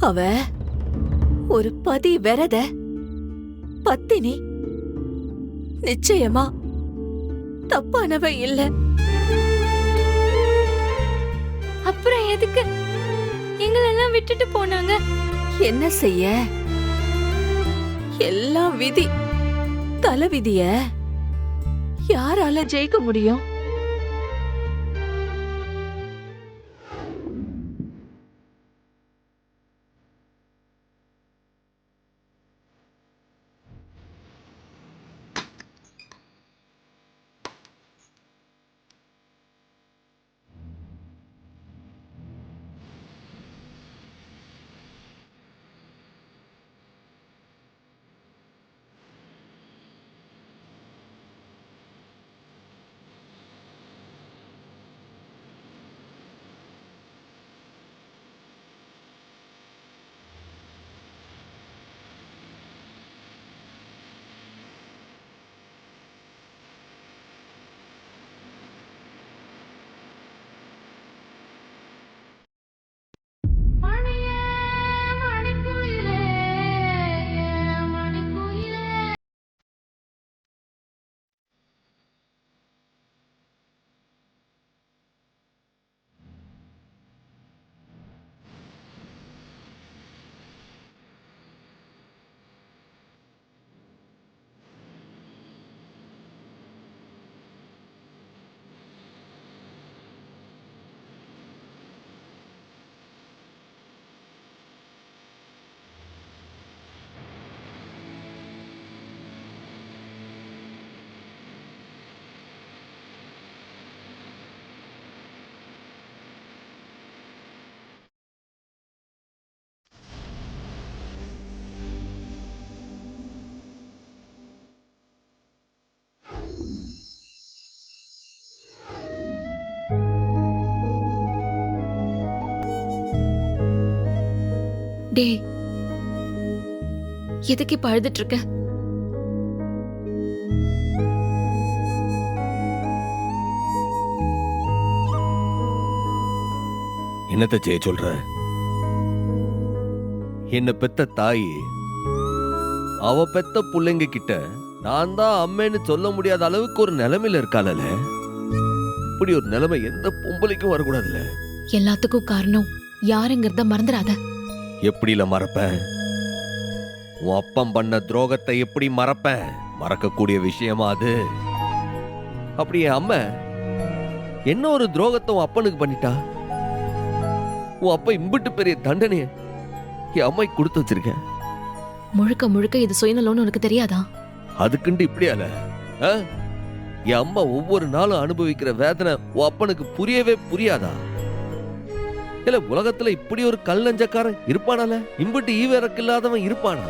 அவ ஒரு பதி விரத பத்தினி. நிச்சயமா தப்பானவ இல்ல. அப்புறம் எதுக்கு எங்களெல்லாம் விட்டுட்டு போனாங்க? என்ன செய்ய, எல்லாம் விதி. தலைவிதிய யாரால ஜெயிக்க முடியும்? டேய், எதுக்கு இப்ப அழுதுட்டு இருக்க? என்னத்த செய்ய சொல்ற? என்ன பெத்த தாய் அவ பெத்த புள்ளைங்க கிட்ட நான் தான் அம்மேன்னு சொல்ல முடியாத அளவுக்கு ஒரு நிலைமையில இருக்காள. இப்படி ஒரு நிலைமை எந்த பொம்பளைக்கும் வரக்கூடாதுல்ல. எல்லாத்துக்கும் காரணம் யாருங்கிறத மறந்துடாத. எப்படில மறப்பேன்? உன் அப்பம் பண்ண துரோகத்தை எப்படி மறப்பேன்? மறக்கக்கூடிய விஷயமா அது? அப்படி என் அம்மா என்ன ஒரு துரோகத்தை உன் அப்பனுக்கு பண்ணிட்டா? உன் அப்பா இம்பிட்டு பெரிய தண்டனைய என் அம்மாய்க்கு கொடுத்து வச்சிருக்கேன். முழுக்க முழுக்க இது சுயநலம்னு உனக்கு தெரியாதா? அதுக்குண்டு இப்படியால என் அம்மா ஒவ்வொரு நாளும் அனுபவிக்கிற வேதனை உன் அப்பனுக்கு புரியவே புரியாதா? இல்ல உலகத்துல இப்படி ஒரு கல் நெஞ்சக்காரன் இருப்பானால? இம்பிட்டு ஈவிரக்கு இல்லாதவன் இருப்பானா?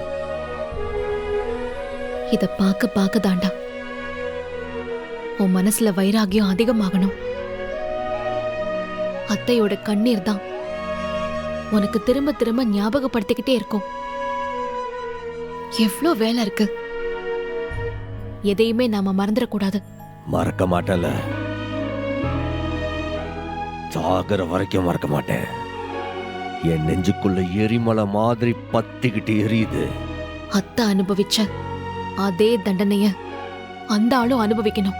இத பாக்க தாண்டா உன் மனசுல வைராகியம் அதிகமாகணும். அத்தையோட கண்ணீர் தான் உனக்கு திரும்ப திரும்ப ஞாபகப்படுத்திக்கிட்டே இருக்கும். எவ்ளோ வேலை இருக்கு. எதையுமே நாம மறந்துடக்கூடாது. மறக்க மாட்டேன்ல. சாகர வரைக்கும் மறக்க மாட்டேன். என் நெஞ்சுக்குள்ள எரிமலை மாதிரி பத்திக்கிட்டு எரியுது. அத்தை அனுபவிச்ச அதே தண்டனைய அந்த ஆளும் அனுபவிக்கணும்.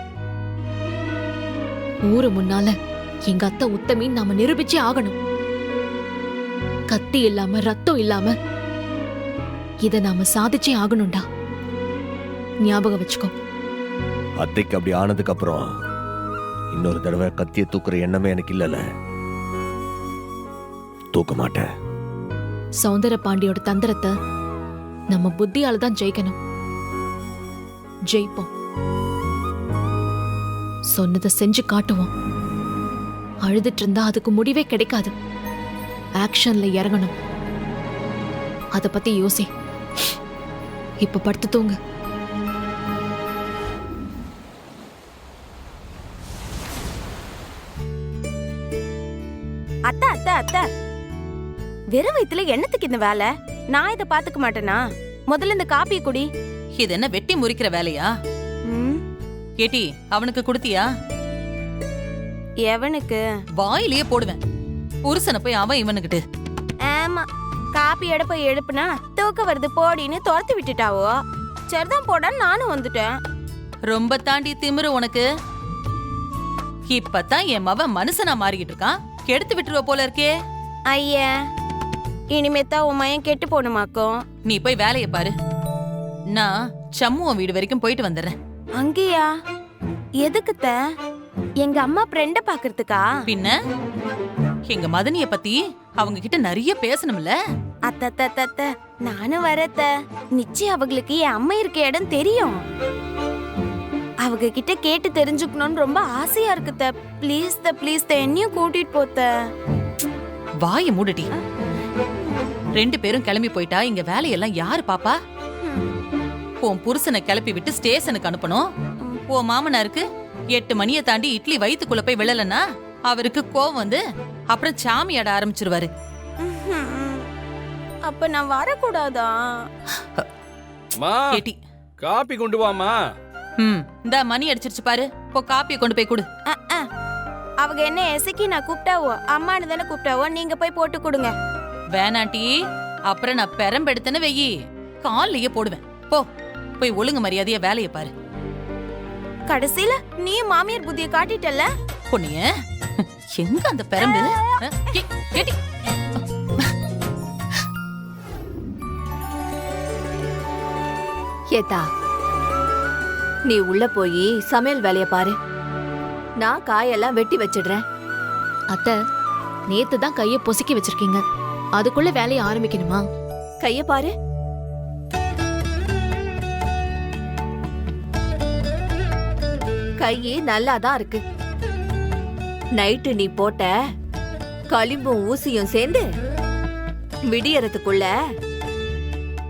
ஊரு முன்னால எங்க அத்தை உத்தமின்னு நாம நிரூபிச்சே ஆகணும். கத்தி இல்லாம ரத்தம் இல்லாம இத நாம சாதிச்சே ஆகணும்டா. ஞாபகம் வச்சுக்கோ. அத்தைக்கு அப்படி ஆனதுக்கு அப்புறம் இன்னொரு தடவை கத்திய தூக்குற எண்ணமே எனக்கு இல்லல. தூக்க மாட்டேன். சௌந்தர பாண்டியோட தந்திரத்தை நம்ம புத்தியால தான் ஜெயிக்கணும். ஜெயிப்போம். சொன்னதை செஞ்சு காட்டுவோம். அழுதுட்டு இருந்தா அதுக்கு முடிவே கிடைக்காது. ஆக்ஷன்ல இறங்கணும். அத பத்தி யோசி. இப்ப படுத்து தூங்கு. அத்தை அத்தை அத்தை, வெறும் வயித்துல என்னத்துக்கு இந்த வேலை? நான் இதை பாத்துக்க மாட்டேனா? முதல்ல இந்த காப்பியை குடி. இது என்ன வெட்டி முறிக்கிற வேலையா? ஏட்டி, அவனுக்கு கொடுத்தியா? எவனுக்கு? வாயிலேயே போடுவேன். புருஷனை போய் அவன் இவனுக்கிட்டு. ஆமா, காப்பி எடுப்ப எடுப்புனா தூக்க வருது போடின்னு துரத்து விட்டுட்டாவோ. சரிதான் போடான்னு நானும் வந்துட்டேன். ரொம்ப தாண்டி திமிரு உனக்கு. இப்பதான் என் மவன் மனுஷனா மாறிக்கிட்டு இருக்கான். கெடுத்து விட்டுருவ போல இருக்கே. ஐயா, இனிமேத்தான் உன் மயம் கெட்டு போணுமாக்கும். நீ போய் வேலையை பாரு. நான் சம்முவன் வீடு வரைக்கும் போயிட்டு வந்துடுறேன். அங்கேயா? எதுக்குத்த? எங்க அம்மா ஃப்ரெண்ட பாக்குறதுக்கா? பின்ன எங்க மதனிய பத்தி அவங்க கிட்ட நிறைய பேசணும்ல. அத்த நானும் வரத்த. நிச்சயம் அவங்களுக்கு என் அம்மா இருக்க இடம் தெரியும். அவங்க கிட்ட கேட்டு தெரிஞ்சுக்கணும்னு ரொம்ப ஆசையா இருக்குத்த. ப்ளீஸ் என்னையும் கூட்டிட்டு போத்த. வாய மூடுடி. 2 பேரும் கிளம்பி போயிட்டா இங்க வேலையெல்லாம் யாரு பாப்பா? உன் புருஷனை கிளப்பி விட்டு ஸ்டேஷனுக்கு அனுப்பணும். உன் மாமனாருக்கு 8 மணியை தாண்டி இட்லி வயித்துக்குள்ள போய் விழலன்னா அவருக்கு கோவம் வந்து அப்புறம் சாமியாட ஆரம்பிச்சிருவாரு. அப்ப நான் வரக்கூடாதா? கேட்டி காப்பி கொண்டு வாமா. இந்த மணி அடிச்சிருச்சு பாரு. போ காப்பியை கொண்டு போய் கொடு. அவங்க என்ன எசக்கி நான் கூப்பிட்டாவோ? அம்மானு தானே கூப்பிட்டாவோ? நீங்க போய் போட்டு கொடுங்க. வேணாண்டி, அப்புறம் நான் பெரம்பெடுத்தன வெயி கால்லயே போடுவேன். போ போய் ஒழுங்கு மரியாதையா வேலையை பாரு. கடைசியில நீ மாமியார் புத்திய காட்டிட்டல்ல. பொண்ணிய எங்க அந்த பெரம்பு? கேட்டி ஏத்தா, நீ உள்ள போய் சமையல் வேலைய பாரு. நான் காயெல்லாம் வெட்டி வச்சிடுறேன். அத்தை, நேத்து தான் கைய பொசுக்கி வச்சிருக்கீங்க. அதுக்குள்ள வேலையை ஆரம்பிக்கணுமா? கைய பாரு. கை நல்லாதான் இருக்கு. நைட்டு நீ போட்ட களிம்பும் ஊசியும் சேர்ந்து விடியறதுக்குள்ள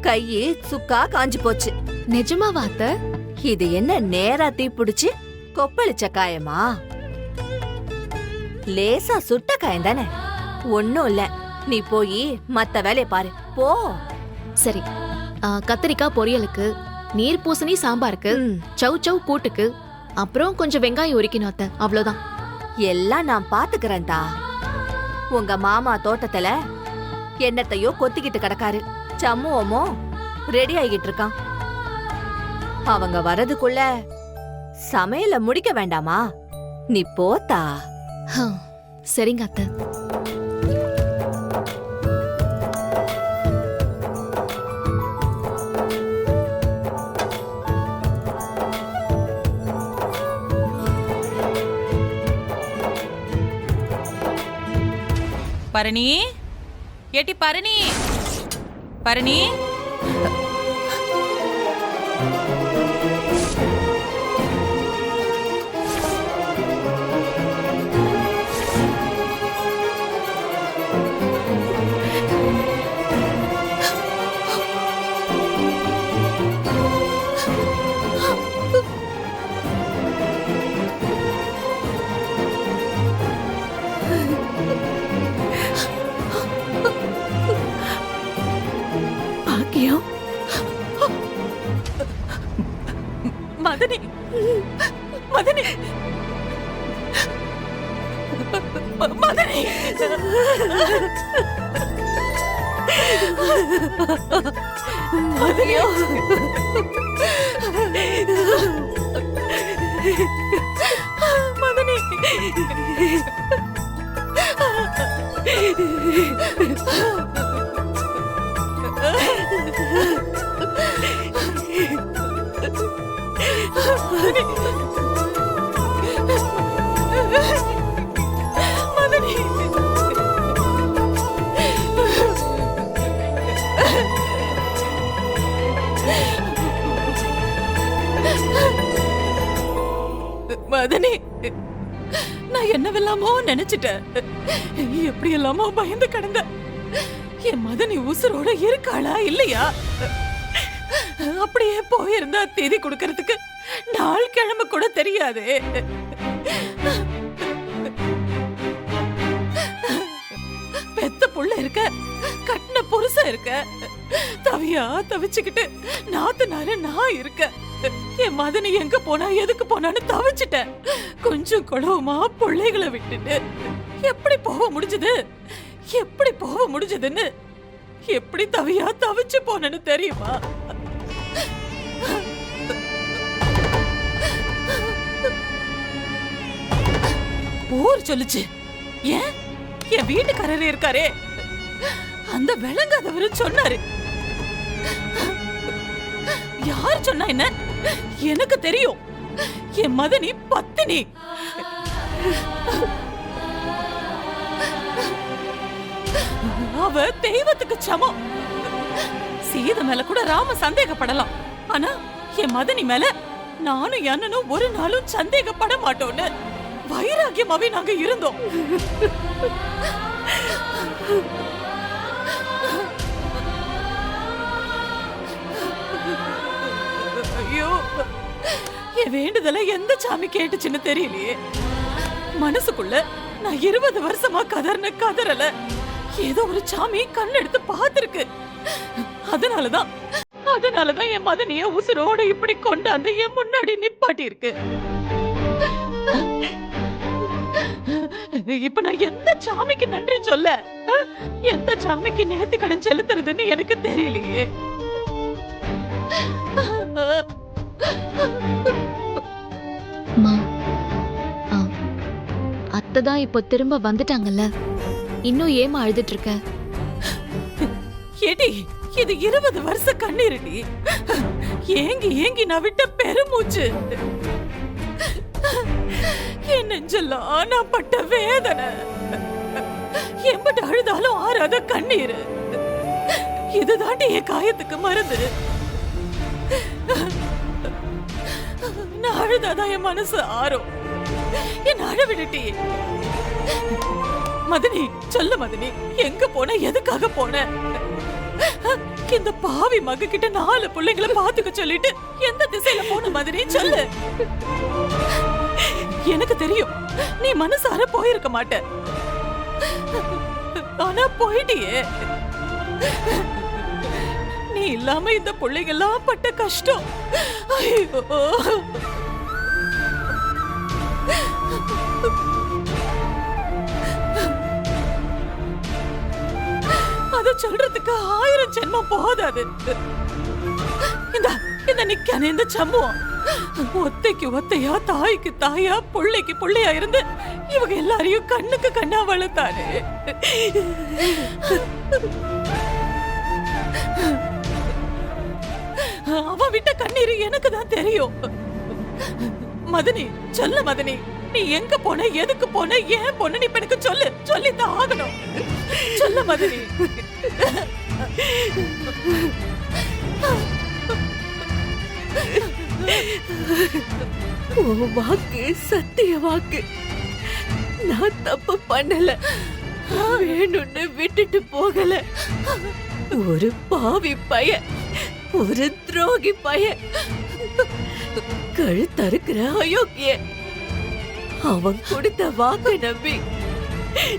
கை சுக்கா காஞ்சு போச்சு. நிஜமாவா அத்தை? இது என்ன நேரா தீ பிடிச்சு கொப்பளிச்ச காயமா? லேசா சுட்ட காயம் தானே, ஒன்னும் இல்ல. நீ போய் மத்த வேலைய பாரு போ. சரி, கத்திரிக்காய் பொரியலுக்கு, நீர் பூசணி சாம்பாருக்கு, சவ் சவ் கூட்டுக்கு, அப்புறம் கொஞ்சம் வெங்காயம் உரிக்கணும் அத்தை. அவ்வளவுதான். எல்லாம் நான் பாத்துக்கிறேன்டா. உங்க மாமா தோட்டத்துல என்னத்தையோ கொத்திக்கிட்டு கிடக்காரு. சம்முவமோ ரெடி ஆகிட்டு இருக்கான். அவங்க வரதுக்குள்ள சமையல முடிக்க வேண்டாமா? நீ போத்தா. சரிங்க அத்தை. பரணி, ஏட்டி பரணி, பரணி. மதனி, மதனி, மதனி. மதனியோ மதனி. மதனி, மதனி, நான் என்னவெல்லாமோ நினைச்சிட்டேன். எப்படி எல்லாமோ பயந்து கிடந்த என் மதனி உசுரோட இருக்காளா இல்லையா? அப்படியே போயிருந்தா தேதி கொடுக்கறதுக்கு நாள் கிழமை கூட தெரியாது. பெத்த புள்ள இருக்க, கட்டின புருஷன் இருக்க, தவியா தவிச்சுக்கிட்டு நாத்தனாரு நான் இருக்க. என் மதனி எங்க போனா எதுக்கு போனான்னு தவிச்சிட்டேன். கொஞ்சம் குழவமா பிள்ளைகளை விட்டுட்டு எப்படி போக முடிஞ்சது, எப்படி போக முடிஞ்சதுன்னு எப்படி தவியா தவிச்சு போனேன்னு தெரியுமா? ஊர் சொல்லுச்சு. ஏன் என் வீட்டுக்காரரே இருக்காரே, அந்த விளங்காதவரு சொன்னாரு. யார் சொன்னா என்ன? எனக்கு தெரியும். என் மதனி பத்தினி. அவ தெய்வத்துக்கு சமம். சீதை மேல கூட ராம சந்தேகப்படலாம், ஆனா என் மதனி மேல நானும் அண்ணனும் ஒரு நாளும் சந்தேகப்பட மாட்டோம்னு வைராகியமாவே நாங்க இருந்தோம். ஐயோ, என் வேண்டுதல எந்த சாமி கேட்டுச்சுன்னு தெரியலையே. மனசுக்குள்ள நான் 20 வருஷமா கதறல. ஏதோ ஒரு சாமி கண்ணெடுத்து பார்த்திருக்கு. அதனாலதான் என் மதனிய உசுரோட இப்படி கொண்டாந்து என் முன்னாடி நிப்பாட்டி இருக்கு. இப்ப நான் எந்த சாமிக்கு நன்றி சொல்ல, எந்த சாமிக்கு நேர்த்தி கடன் செலுத்துறதுன்னு எனக்கு தெரியலையே. அத்தைதான் இப்போ திரும்ப வந்துட்டாங்கல்ல, இன்னும் ஏமா அழுதுட்டு இருக்க? ஏடி, இது 20 வருஷ கண்ணீருடி. ஏங்கி நான் விட்ட பெருமூச்சு. என் நெஞ்செல்லாம் நான் பட்ட வேதனை. எம்பட்டு அழுதாலும் ஆறாத கண்ணீர். இதுதாண்டி என் காயத்துக்கு மருந்து. நான் அழுதாதான் என் மனசு ஆறும். என் அழவிடுட்டி. மதனி, சொல்ல மதனி, எங்க போன, எதுக்காக போன? இந்த பாவி மக கிட்ட 4 பிள்ளைங்களை பாத்துக்க சொல்லிட்டு எந்த திசையில போன மதனி, சொல்லு. எனக்கு தெரியும் நீ மனசார போயிருக்க மாட்ட, ஆனா போயிட்டியே. நீ இல்லாம இந்த பிள்ளைங்கெல்லாம் பட்ட கஷ்டம். ஐயோ, அத சொல்றதுக்கு 1000 ஜென்மம் போதாது. இந்த நிக்கானே இந்த சம்பவம் ஒத்தைக்கு ஒத்தையா, தாய்க்கு தாயா, புள்ளைக்கு புள்ளையா இருந்து இவங்க எல்லாரையும் கண்ணுக்கு கண்ணா வளர்த்தாரு. அவன் விட்ட கண்ணீர் எனக்கு தான் தெரியும். மதனி, சொல்ல மதனி, நீ எங்க போன, எதுக்கு போன, ஏன் போன, நீ எனக்கு சொல்லு. சொல்லித்தான் ஆகணும். சொல்ல மதனி. வாக்கு சத்திய வாக்கு. நான் தப்பு பண்ணல, வேணும்னு விட்டுட்டு போகல. ஒரு பாவி பைய, ஒரு துரோகி பைய, கழுத்தறுக்கிற அயோக்கிய, அவன் கொடுத்த வாக்கு நம்பி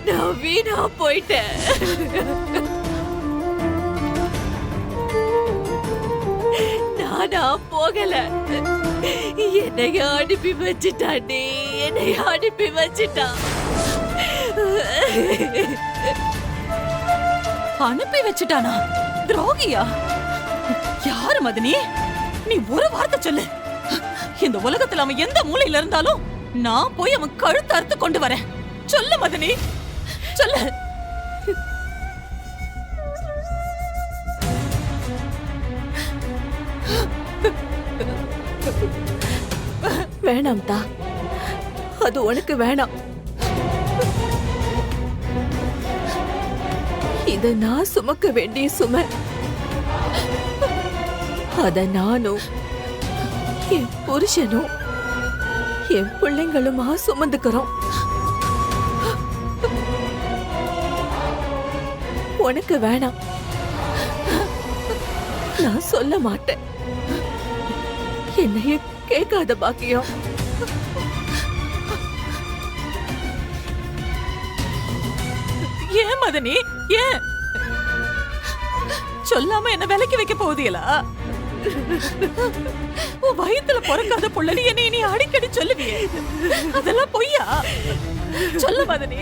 நான் வீணா போயிட்டேன். நானா போகல, என்னைய அனுப்பி வச்சுட்டாண்டி, என்னைய அனுப்பி வச்சுட்டான். அனுப்பி வச்சுட்டானா? துரோகியா? யாரு மதனி? நீ ஒரு வார்த்தை சொல்லு. இந்த உலகத்துல அவன் எந்த மூலையில இருந்தாலும் நான் போய் அவன் கழுத்து அறுத்து கொண்டு வரேன். சொல்லு மதனி, சொல்லு. வேணாம் தா, அது உனக்கு வேணாம். இத நான் சுமக்க வேண்டிய சுமை. அத நானும் என் புருஷனும் என் பிள்ளைங்களுமா சுமந்துக்கிறோம். உனக்கு வேணாம், நான் சொல்ல மாட்டேன். என்னைய கேட்காத பாக்கியம். ஏன் மதனி, ஏன் சொல்லாம என்ன விலைக்கு வைக்க போகுதியலா? உன் வயித்துல பிறக்காத புள்ளி என்னை நீ அடிக்கடி சொல்லுவியே, அதெல்லாம் பொய்யா? சொல்ல மதனி.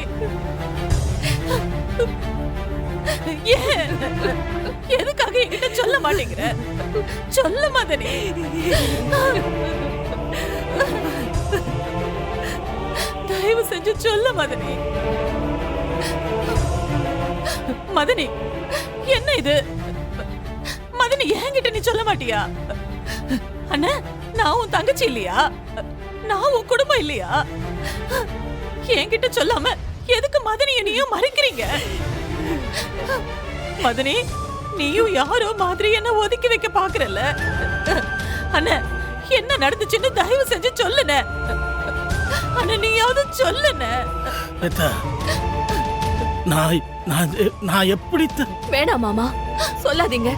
ஏன்? எதுக்காக என்கிட்ட சொல்ல மாட்டேங்கிற? சொல்ல மதனி. தயவு செஞ்சு சொல்ல மதனி. மதனி, என்ன இது? மதனி, என்கிட்ட நீ சொல்ல மாட்டியா? அண்ணா, நான் உன் தங்கச்சி இல்லையா? நான் உன் குடும்பம் இல்லையா? என்கிட்ட சொல்லாம எதுக்கு மதனிய நீயும் மறைக்கிறீங்க? மதனி, நீயும் யாரோ மாதிரி என்ன ஒதுக்கி வைக்க பாக்குறல்ல? அண்ணா, என்ன நடந்துச்சுன்னு தயவு செஞ்சு சொல்லுன. அண்ணா, நீயாவது சொல்லுன. நான் எப்படி வேணாம் மாமா, சொல்லாதீங்க.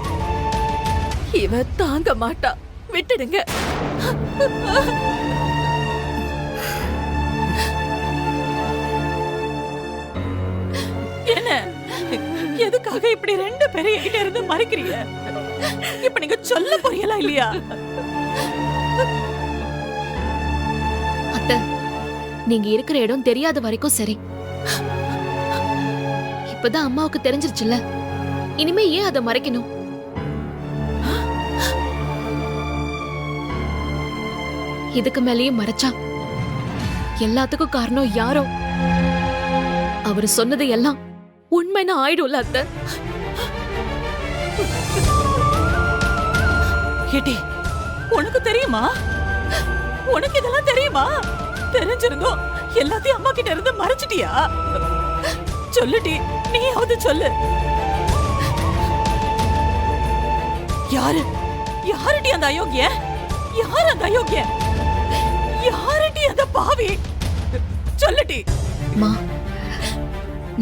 இவ தாங்க மாட்டா, விட்டுடுங்க. என்ன, எதுக்காக இப்படி ரெண்டு பேரும் என்கிட்ட இருந்து மறைக்கிறீங்க? இப்ப நீங்க சொல்ல போறீங்களா இல்லையா? அத்தை, நீங்க இருக்கிற இடம் தெரியாத வரைக்கும் சரி. இப்பதான் அம்மாவுக்கு தெரிஞ்சிருச்சுல்ல, இனிமே ஏன் அதை மறைக்கணும்? இதுக்கு மேலேயும் மறைச்சா எல்லாத்துக்கும் காரணம் யாரோ. அவரு சொன்னது எல்லாம் உண்மைன்னு ஆயிடும்ல அத்தை. ஏடி, உனக்கு தெரியுமா? உனக்கு இதெல்லாம் தெரியுமா? தெரிஞ்சிருந்தோம் எல்லாத்தையும் அம்மா கிட்ட இருந்து மறைச்சிட்டியா? சொல்லுடி, நீயாவது சொல்லு. யாருடி அந்த அயோக்கிய? யார் அந்த அயோக்கிய? யாருடி அந்த பாவி? சொல்லுடி. மா,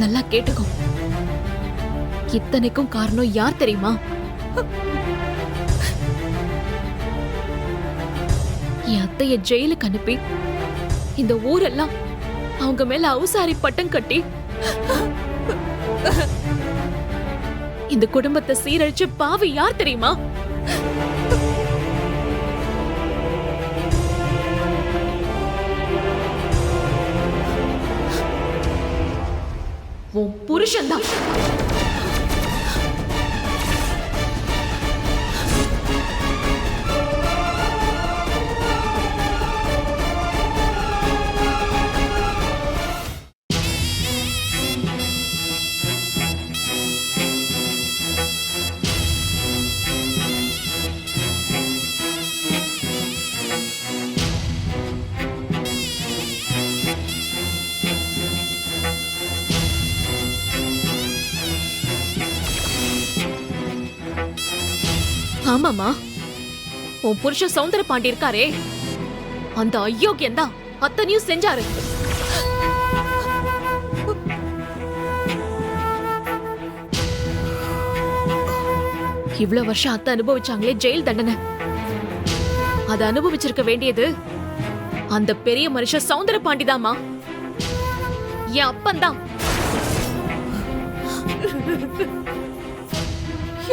நல்லா கேட்டுக்கோ. இத்தனைக்கும் காரணம் யார் தெரியுமா? என் அத்தைய ஜெயிலுக்கு அனுப்பி இந்த ஊரெல்லாம் அவங்க மேல அவுசாரி பட்டம் கட்டி இந்த குடும்பத்தை சீரழிச்சு பாவி யார் தெரியுமா? உன் புருஷன்தான். ஆமாமா, உன் புருஷன் சௌந்தர பாண்டி இருக்காரே, அந்த அயோக்கியம் தான் அத்தனையும் செஞ்சாரு. இவ்வளவு வருஷம் அத்தை அனுபவிச்சாங்களே ஜெயில் தண்டனை, அதை அனுபவிச்சிருக்க வேண்டியது அந்த பெரிய மனுஷன் சௌந்தர பாண்டிதாமா, என் அப்பன்தான்.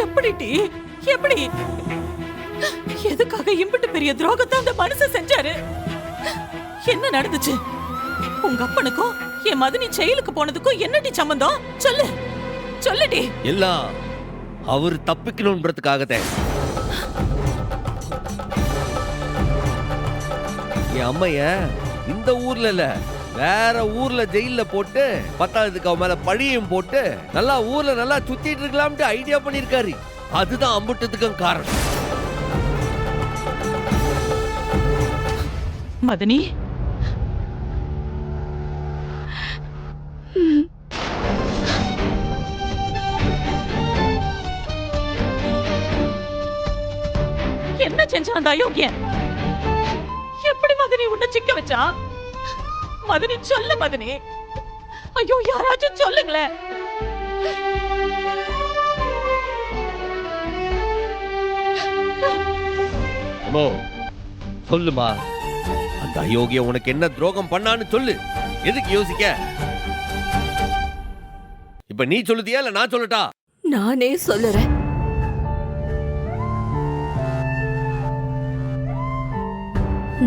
எப்படிடி? எப்படி? எதுக்காக இம்பிட்டு பெரிய துரோகத்தை அந்த மனுஷன் செஞ்சாரு? என்ன நடந்துச்சு? உங்க அப்பனுக்கும் என் மதனி ஜெயிலுக்கு போனதுக்கும் என்னடி சம்பந்தம்? சொல்லு, சொல்லுடி. எல்லாம் அவர் தப்பிக்கணும்ன்றதுக்காகத்தான். என் அம்மைய இந்த ஊர்ல இல்ல, வேற ஊர்ல ஜெயில போட்டு பத்தாவதுக்கு அவன் மேல பழியும் போட்டு நல்லா ஊர்ல நல்லா சுத்திட்டு இருக்கலாம்னு ஐடியா பண்ணிருக்காரு. அதுதான் அம்புட்டதுக்கும் காரணம். மதனி, என்ன செஞ்சான் அந்த அயோக்கியன்? எப்படி மதனி உன்னை சிக்க வச்சான்? மதனி, சொல்லு மதனி. ஐயோ, யாராச்சும் சொல்லுங்களேன். சொல்லுமா, அந்த அயோக்கிய உனக்கு என்ன துரோகம் பண்ணான்னு சொல்லு. எதுக்கு யோசிக்க? இப்ப நீ சொல்லுதியா இல்ல நான் சொல்லட்டா? நானே சொல்லுறேன்.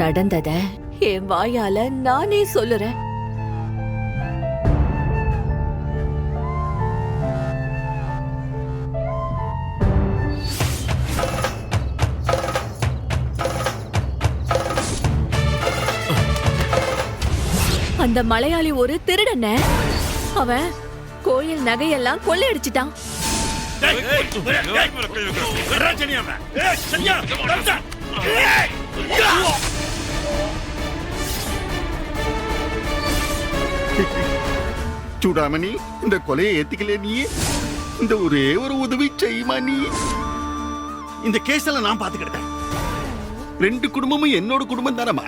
நடந்தத என் வாயால நானே சொல்லுறேன். அந்த மலையாளி ஒரு திருடனே. அவன் கோயில் நகையெல்லாம் கொள்ளையடிச்சிட்டான். சூடாமணி, இந்த கொலையை ஏத்துக்கல நீ. இந்த ஒரே ஒரு உதவி செய்யுமா நீ? இந்த கேஸெல்லாம் நான் பாத்துக்கிட்டேன். 2 குடும்பமும் என்னோட குடும்பம் தானமா.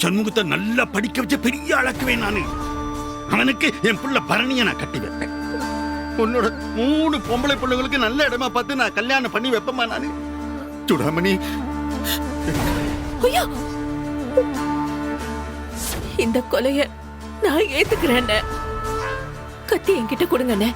சண்முகத்தை நல்லா படிக்க வச்ச பெரிய ஆளாக்குவேன் நானு. அவனுக்கு என் புள்ள பரணியை நான் கட்டி வைப்பேன். உன்னோட 3 பொம்பளை பிள்ளைகளுக்கு நல்ல இடமா பார்த்து நான் கல்யாணம் பண்ணி வைப்பேமா நானு. சூடாமணி, ஐயா, இந்த கொலைய நான் ஏத்துக்கிறேன். கத்தி என்கிட்ட கொடுங்கண்ணே.